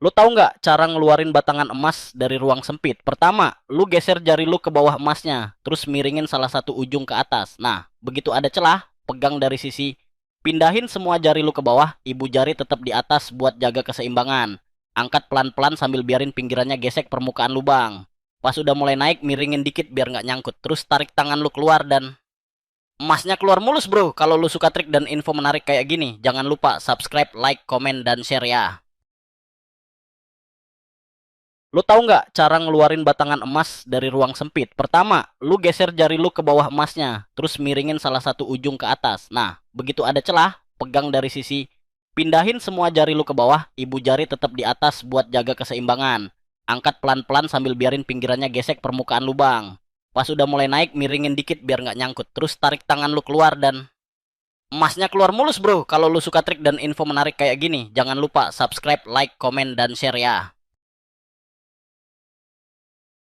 Lu tahu nggak cara ngeluarin batangan emas dari ruang sempit? Pertama, lu geser jari lu ke bawah emasnya, terus miringin salah satu ujung ke atas. Nah, begitu ada celah, pegang dari sisi. Pindahin semua jari lu ke bawah, ibu jari tetap di atas buat jaga keseimbangan. Angkat pelan-pelan sambil biarin pinggirannya gesek permukaan lubang. Pas udah mulai naik, miringin dikit biar nggak nyangkut. Terus tarik tangan lu keluar dan emasnya keluar mulus bro. Kalau lu suka trik dan info menarik kayak gini, jangan lupa subscribe, like, komen, dan share ya. Lu tahu nggak cara ngeluarin batangan emas dari ruang sempit? Pertama, lu geser jari lu ke bawah emasnya, terus miringin salah satu ujung ke atas. Nah, begitu ada celah, pegang dari sisi. Pindahin semua jari lu ke bawah, ibu jari tetap di atas buat jaga keseimbangan. Angkat pelan-pelan sambil biarin pinggirannya gesek permukaan lubang. Pas udah mulai naik, miringin dikit biar nggak nyangkut. Terus tarik tangan lu keluar dan emasnya keluar mulus bro. Kalau lu suka trik dan info menarik kayak gini, jangan lupa subscribe, like, komen, dan share ya.